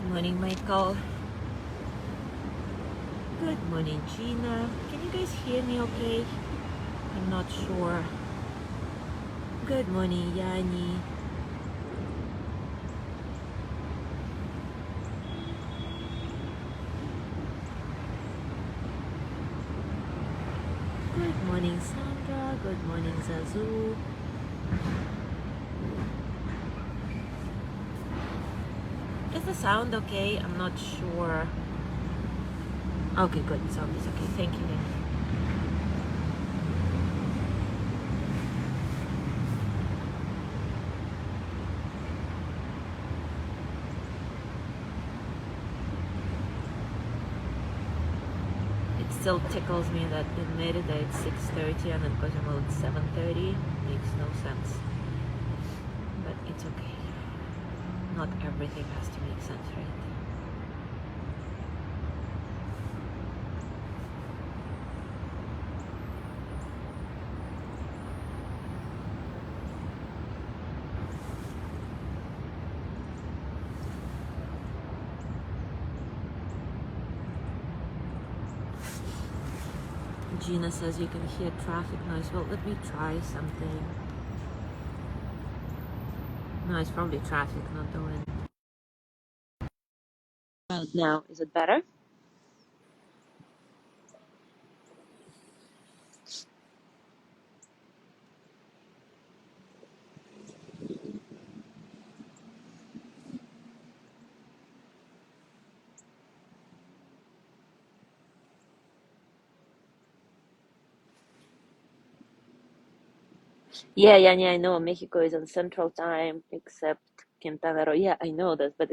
Good morning, Michael. Good morning, Gina. Can you guys hear me okay? I'm not sure. Good morning, Yanni. Good morning, Sandra. Good morning, Zazu. Is the sound okay? I'm not sure. Okay, good. Sound is okay. Thank you. It still tickles me that it made it at 6:30 and then Cozumel at 7:30. Makes no sense. But it's okay. Not everything has to make sense, right? Gina says you can hear traffic noise. Well, let me try something. No, it's probably traffic, not the wind. Now, is it better? Yeah, I know Mexico is on Central Time, except Quintana Roo. Yeah, I know that, but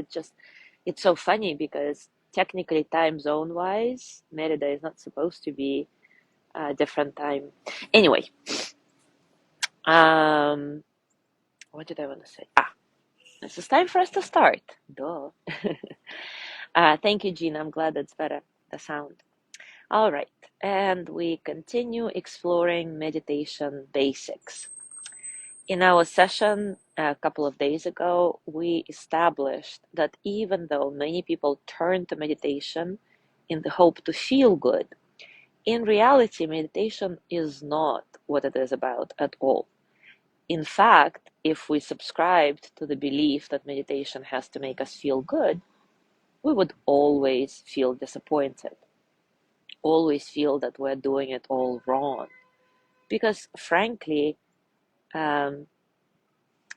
it's so funny because technically time zone wise, Merida is not supposed to be a different time. Anyway, um, what did I want to say? This is time for us to start. Duh. Thank you, Gina. I'm glad that's better, the sound. All right, and we continue exploring meditation basics. In our session a couple of days ago, we established that even though many people turn to meditation in the hope to feel good, in reality, meditation is not what it is about at all. In fact, if we subscribed to the belief that meditation has to make us feel good, we would always feel disappointed, always feel that we're doing it all wrong. Because frankly, um,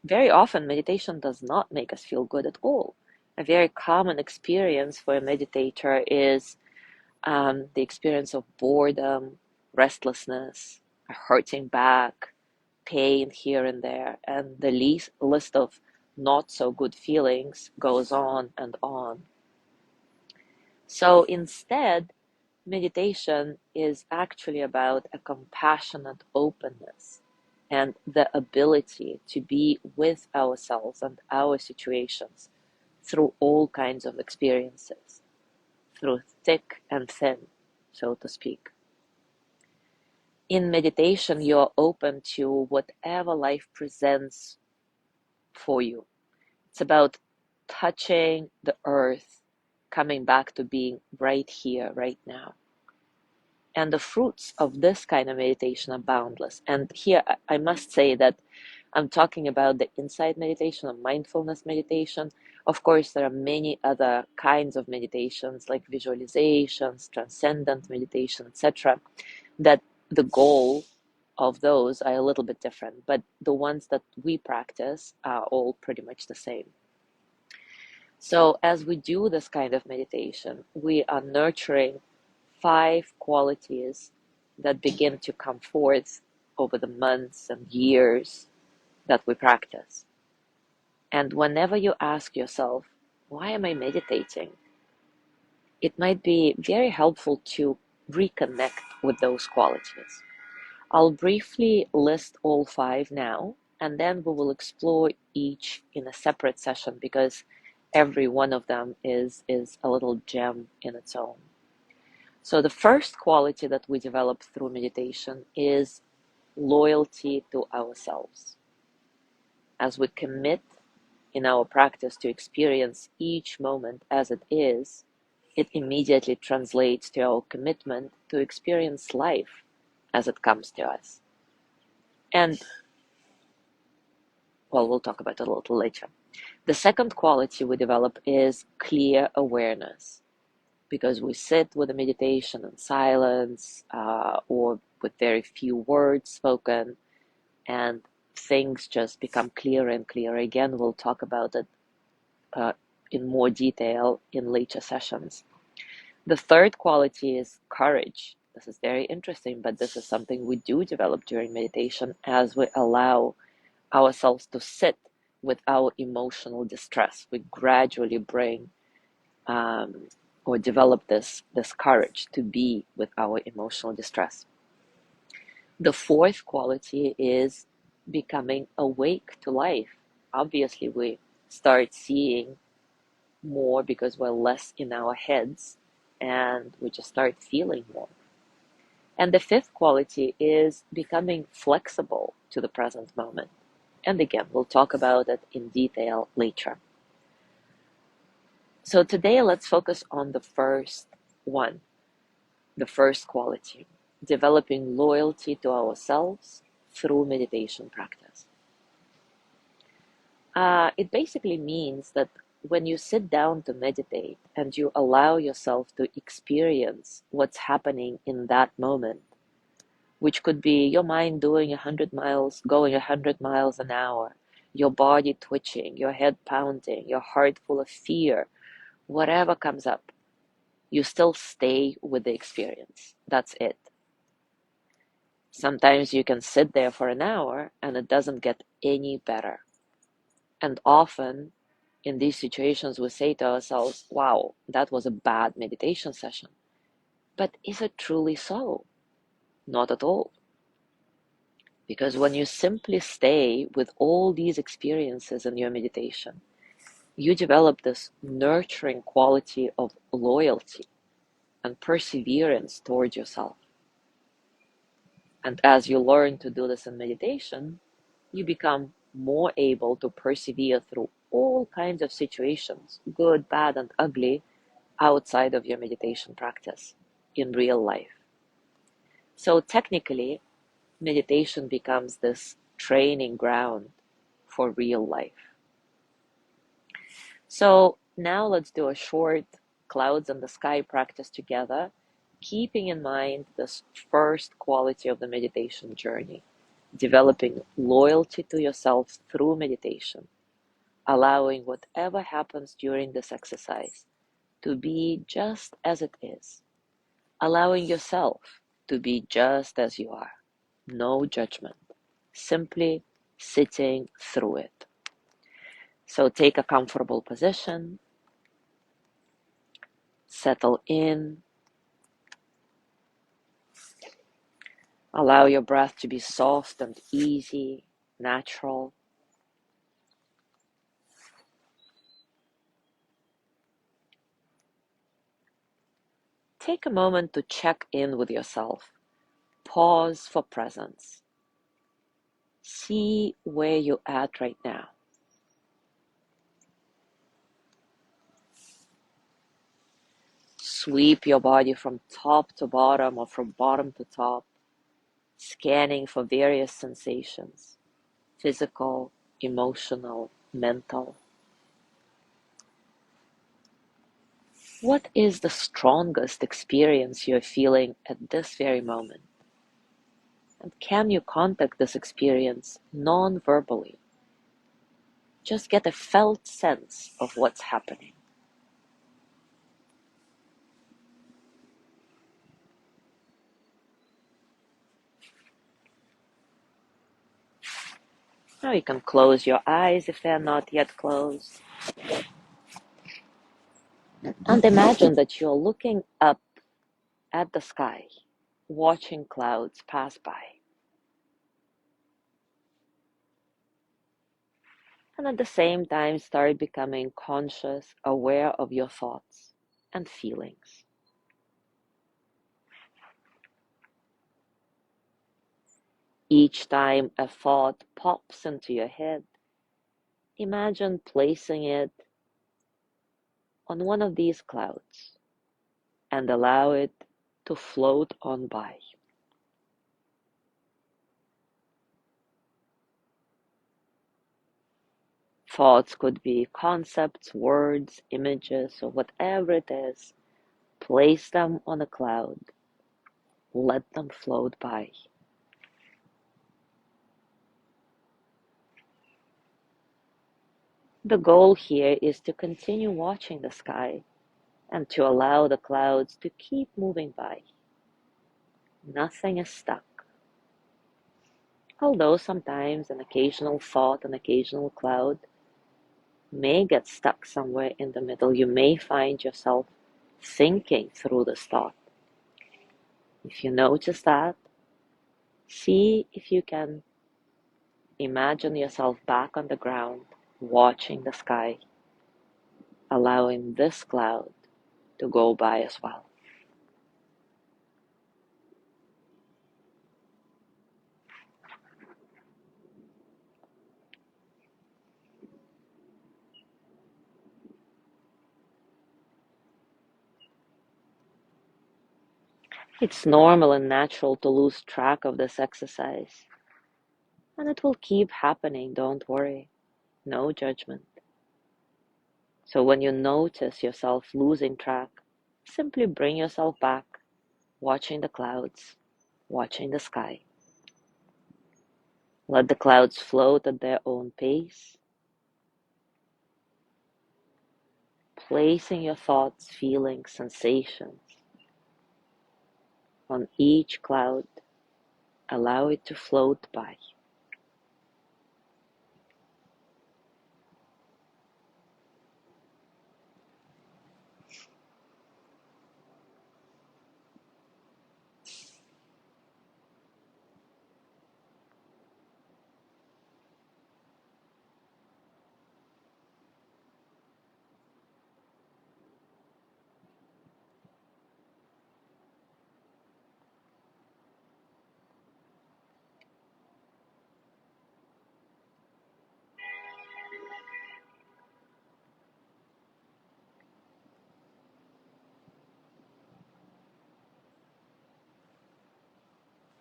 very often meditation does not make us feel good at all. A very common experience for a meditator is the experience of boredom, restlessness, a hurting back, pain here and there, and the list of not so good feelings goes on and on. So instead, meditation is actually about a compassionate openness and the ability to be with ourselves and our situations through all kinds of experiences, through thick and thin, so to speak. In meditation, you're open to whatever life presents for you. It's about touching the earth, coming back to being right here, right now. And the fruits of this kind of meditation are boundless. And here I must say that I'm talking about the insight meditation or mindfulness meditation. Of course, there are many other kinds of meditations like visualizations, transcendent meditation, etc., that the goal of those are a little bit different, but the ones that we practice are all pretty much the same. So, as we do this kind of meditation, we are nurturing 5 qualities that begin to come forth over the months and years that we practice. And whenever you ask yourself, why am I meditating? It might be very helpful to reconnect with those qualities. I'll briefly list all 5 now, and then we will explore each in a separate session because every one of them is a little gem in its own. So the first quality that we develop through meditation is loyalty to ourselves. As we commit in our practice to experience each moment as it is, it immediately translates to our commitment to experience life as it comes to us. And, well, we'll talk about it a little later. The second quality we develop is clear awareness, because we sit with a meditation in silence or with very few words spoken, and things just become clearer and clearer. Again, we'll talk about it in more detail in later sessions. The third quality is courage. This is very interesting, but this is something we do develop during meditation as we allow ourselves to sit with our emotional distress. We gradually bring or develop this courage to be with our emotional distress. The fourth quality is becoming awake to life. Obviously, we start seeing more because we're less in our heads and we just start feeling more. And the fifth quality is becoming flexible to the present moment. And again, we'll talk about it in detail later. So today, let's focus on the first one, the first quality, developing loyalty to ourselves through meditation practice. It basically means that when you sit down to meditate and you allow yourself to experience what's happening in that moment, which could be your mind doing 100 miles, going 100 miles an hour, your body twitching, your head pounding, your heart full of fear, whatever comes up, you still stay with the experience. That's it. Sometimes you can sit there for an hour and it doesn't get any better. And often in these situations, we say to ourselves, wow, that was a bad meditation session. But is it truly so? Not at all. Because when you simply stay with all these experiences in your meditation, you develop this nurturing quality of loyalty and perseverance towards yourself. And as you learn to do this in meditation, you become more able to persevere through all kinds of situations, good, bad, and ugly, outside of your meditation practice in real life. So technically, meditation becomes this training ground for real life. So now let's do a short clouds in the sky practice together, keeping in mind this first quality of the meditation journey, developing loyalty to yourself through meditation, allowing whatever happens during this exercise to be just as it is, allowing yourself to be just as you are, no judgment, simply sitting through it. So take a comfortable position, settle in, allow your breath to be soft and easy, natural. Take a moment to check in with yourself. Pause for presence. See where you're at right now. Sweep your body from top to bottom or from bottom to top, scanning for various sensations, physical, emotional, mental. What is the strongest experience you're feeling at this very moment? And can you contact this experience non-verbally? Just get a felt sense of what's happening. Now you can close your eyes if they're not yet closed. And imagine that you're looking up at the sky, watching clouds pass by. And at the same time, start becoming conscious, aware of your thoughts and feelings. Each time a thought pops into your head, imagine placing it on one of these clouds and allow it to float on by. Thoughts could be concepts, words, images, or whatever it is. Place them on a cloud. Let them float by. The goal here is to continue watching the sky and to allow the clouds to keep moving by. Nothing is stuck. Although sometimes an occasional thought, an occasional cloud may get stuck somewhere in the middle. You may find yourself thinking through this thought. If you notice that, see if you can imagine yourself back on the ground, watching the sky, allowing this cloud to go by as well. It's normal and natural to lose track of this exercise, and it will keep happening, don't worry. No judgment. So when you notice yourself losing track, simply bring yourself back, watching the clouds, watching the sky. Let the clouds float at their own pace, placing your thoughts, feelings, sensations on each cloud. Allow it to float by.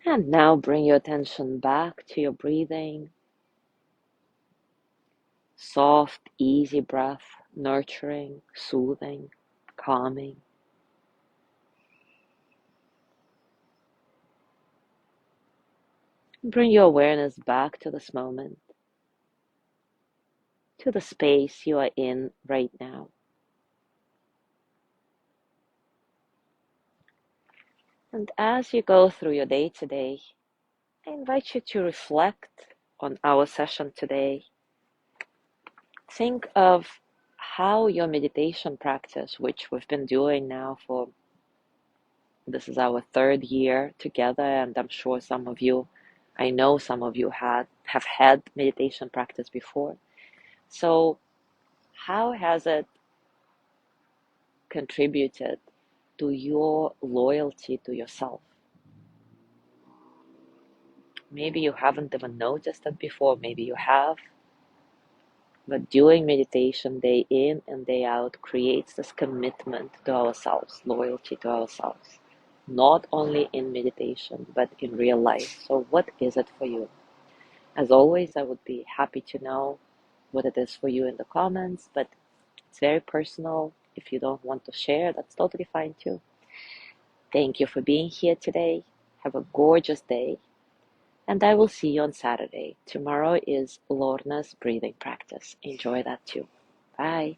And now bring your attention back to your breathing. Soft, easy breath, nurturing, soothing, calming. Bring your awareness back to this moment, to the space you are in right now. And as you go through your day today, I invite you to reflect on our session today. Think of how your meditation practice, which we've been doing now for, this is our third year together, and I'm sure I know some of you have had meditation practice before. So how has it contributed to your loyalty to yourself? Maybe you haven't even noticed it before, maybe you have, but doing meditation day in and day out creates this commitment to ourselves, loyalty to ourselves, not only in meditation, but in real life. So what is it for you? As always, I would be happy to know what it is for you in the comments, but it's very personal. If you don't want to share, that's totally fine too. Thank you for being here today. Have a gorgeous day, and I will see you on Saturday. Tomorrow is Lorna's breathing practice. Enjoy that too. Bye.